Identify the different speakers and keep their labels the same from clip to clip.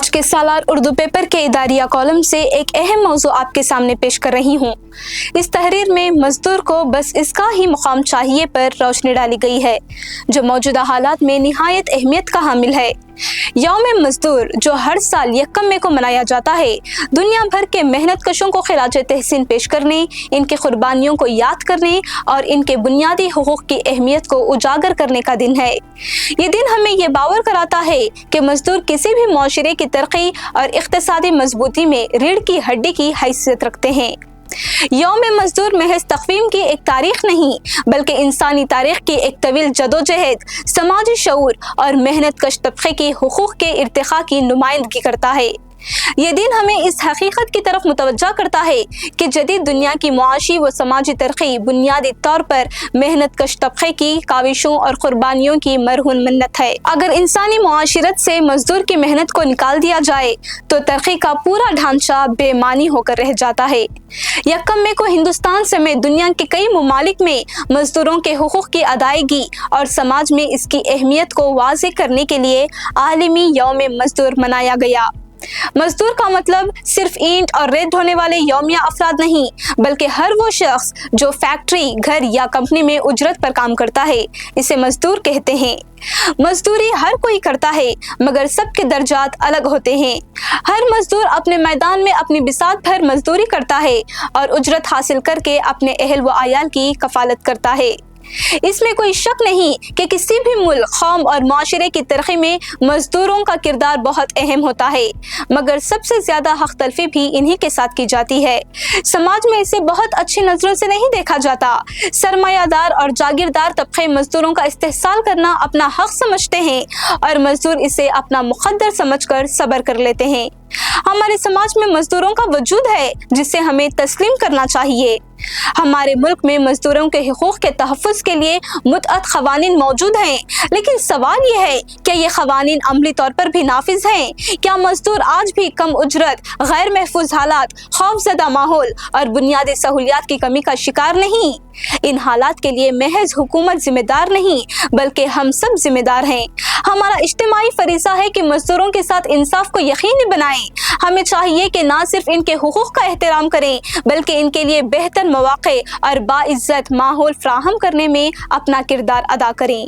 Speaker 1: आज के सालार उर्दू पेपर के इदारिया कॉलम से एक अहम मौजू आपके सामने पेश कर रही हूँ। इस तहरीर में मजदूर को बस इसका ही मुकाम चाहिए पर रोशनी डाली गई है, जो मौजूदा हालात में निहायत अहमियत का हामिल है। यौम मजदूर जो हर साल यकम मई को मनाया जाता है, दुनिया भर के मेहनत कशों को खिराज तहसीन पेश करने, इनकी कुर्बानियों को याद करने और इनके बुनियादी हुकूक की अहमियत को उजागर करने का दिन है। ये दिन हमें ये बावर कराता है कि मजदूर किसी भी मुआशरे की तरक्की और इक़्तिसादी मजबूती में रीढ़ की हड्डी की हैसियत रखते हैं। यौम मजदूर महज तक़वीम की एक तारीख नहीं, बल्कि इंसानी तारीख की एक तवील जदोजहद, समाजी शऊर और मेहनत कश तबके की हुकूक के इर्तिक़ा की नुमाइंदगी करता है। ये दिन हमें इस हकीकत की तरफ मुतवज्जा करता है कि जदीद दुनिया की मुआशी व समाजी तरक्की बुनियादी तौर पर मेहनत कश तबके की काविशों और कुर्बानियों की मरहून मन्नत है। अगर इंसानी मुआशिरत से मजदूर की मेहनत को निकाल दिया जाए तो तरक्की का पूरा ढांचा बेमानी होकर रह जाता है। यकम मई को हिंदुस्तान समेत दुनिया के कई ममालिक में मजदूरों के हुकूक की अदायगी और समाज में इसकी अहमियत को वाज़े करने के लिए आलमी यौम मजदूर मनाया गया। मजदूर का मतलब सिर्फ ईंट और रेत ढोने वाले यौमिया अफराद नहीं, बल्कि हर वो शख्स जो फैक्ट्री, घर या कंपनी में उजरत पर काम करता है, इसे मजदूर कहते हैं। मजदूरी हर कोई करता है, मगर सबके दर्जात अलग होते हैं। हर मजदूर अपने मैदान में अपनी बिसात भर मजदूरी करता है और उजरत हासिल करके अपने अहल व आयाल की कफालत करता है। इसमें कोई शक नहीं कि किसी भी मुल्क, कौम और माशरे की तरक्की में मजदूरों का किरदार बहुत अहम होता है, मगर सबसे ज्यादा हक तलफी भी इन्हीं के साथ की जाती है। समाज में इसे बहुत अच्छी नजरों से नहीं देखा जाता। सरमायादार और जागीरदार तबके मजदूरों का इस्तेहसाल करना अपना हक समझते हैं और मजदूर इसे अपना मुकद्दर समझकर सब्र कर लेते हैं। हमारे समाज में मजदूरों का वजूद है जिसे हमें तस्लीम करना चाहिए। हमारे मुल्क में मजदूरों के हुकूक के तहफ़्फ़ुज़ के लिए मुतअद्दिद क़वानीन मौजूद हैं, लेकिन सवाल ये है कि ये क़वानीन अमली तौर पर भी नाफिज हैं? क्या मजदूर आज भी कम उजरत, गैर महफूज हालात, खौफज़दा माहौल और बुनियादी सहूलियात की कमी का शिकार नहीं? इन हालात के लिए महज हुकूमत जिम्मेदार नहीं, बल्कि हम सब जिम्मेदार हैं। हमारा इज्तिमाई फरीज़ा है कि मजदूरों के साथ इंसाफ को यकीनी बनाएं। हमें चाहिए कि ना सिर्फ इनके हुकूक का एहतराम करें, बल्कि इनके लिए बेहतर मौक़े और बाइज़्ज़त माहौल फ्राहम करने में अपना किरदार अदा करें।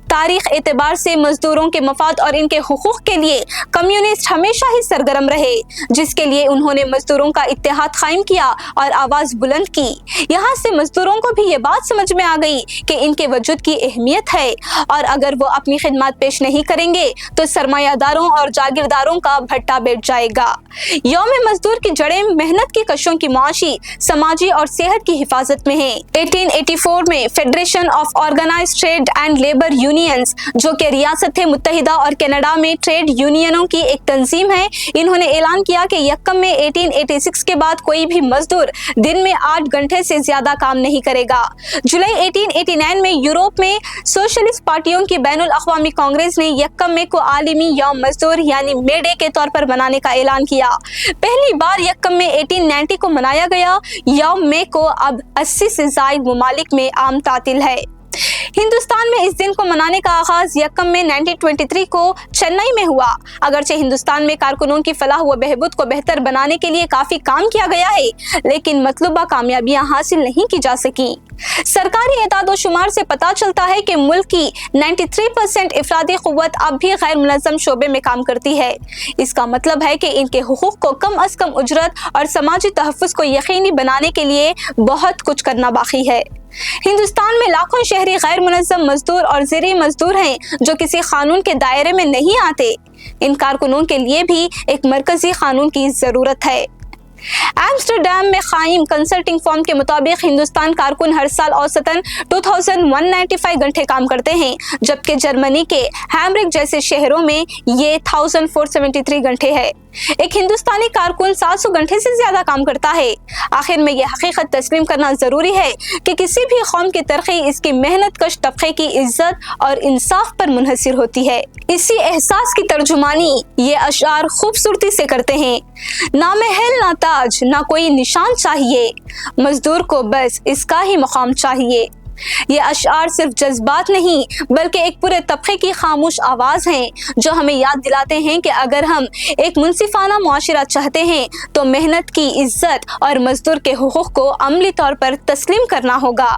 Speaker 1: तारीख एतबार से मजदूरों के मफाद और इनके हुकूक के लिए कम्युनिस्ट हमेशा ही सरगर्म रहे, जिसके लिए उन्होंने मजदूरों का इत्तेहाद कायम किया और आवाज़ बुलंद की। यहाँ से मजदूरों को भी ये बात समझ में आ गई कि इनके वजूद की अहमियत है और अगर वो अपनी खिदमत पेश नहीं करेंगे तो सरमायादारों और जागीरदारों का भट्टा बैठ जाएगा। यौम मजदूर की जड़ें मेहनत की कशों की मुआशी, समाजी और सेहत की हिफाजत में है। 1884 में federation of organised trade and labour unions, जो कि रियासत मुत्तहिदा और कनाडा में ट्रेड यूनियनों की एक तंजीम है, इन्होंने ऐलान किया कि यकम में 1886 के बाद कोई भी मजदूर दिन में 8 घंटे से ज्यादा काम नहीं करेगा। जुलाई 1889 में यूरोप में सोशलिस्ट पार्टियों की बैनुल अक़वामी कांग्रेस ने यकम में को आलमी यौम मजदूर यानी मे डे के तौर पर मनाने का ऐलान किया। पहली बार यकम में 1890 को मनाया गया। यौम मे को अब 80 से ज़ायद ममालिक में आम तातिल है। हिंदुस्तान में इस दिन को मनाने का आगाज यकम में 1923 को चेन्नई में हुआ। अगरचे हिंदुस्तान में कारकुनों की फलाह व बहबूद को बेहतर बनाने के लिए काफी काम किया गया है, लेकिन मतलूबा कामयाबियां हासिल नहीं की जा सकी। सरकारी एदाद शुमार से पता चलता है कि मुल्क की 93% इफरादी कुव्वत अब भी गैर मुनज़्ज़म शोबे में काम करती है। इसका मतलब है कि इनके हुकूक को कम अज कम उजरत और समाजी तहफ़्फ़ुज़ को यकीनी बनाने के लिए बहुत कुछ करना बाकी है। हिंदुस्तान में लाखों शहरी गैर मुनज़्ज़म मजदूर और ज़ेरी मजदूर हैं जो किसी कानून के दायरे में नहीं आते। इन कारकुनों के लिए भी एक मरकजी कानून की ज़रूरत है। एम्स्टरडैम में कायम कंसल्टिंग फर्म के मुताबिक हिंदुस्तान कारकुन हर साल औसतन 2195 घंटे काम करते हैं, जबकि जर्मनी के हैमरिक जैसे शहरों में ये 1473 घंटे है। एक हिंदुस्तानी कारकुन 700 घंटे से ज्यादा काम करता है। आखिर में यह हकीकत तस्लीम करना जरूरी है कि किसी भी कौम की तरक्की इसकी मेहनत कश तबके की इज्जत और इंसाफ पर मुनहसिर होती है। इसी एहसास की तर्जुमानी ये अशार खूबसूरती से करते हैं। ना महल ना ताज ना कोई निशान चाहिए, मजदूर को बस इसका ही मुकाम चाहिए। یہ اشعار صرف جذبات نہیں بلکہ ایک پورے طبقے کی خاموش آواز ہیں جو ہمیں یاد دلاتے ہیں کہ اگر ہم ایک منصفانہ معاشرہ چاہتے ہیں تو محنت کی عزت اور مزدور کے حقوق کو عملی طور پر تسلیم کرنا ہوگا۔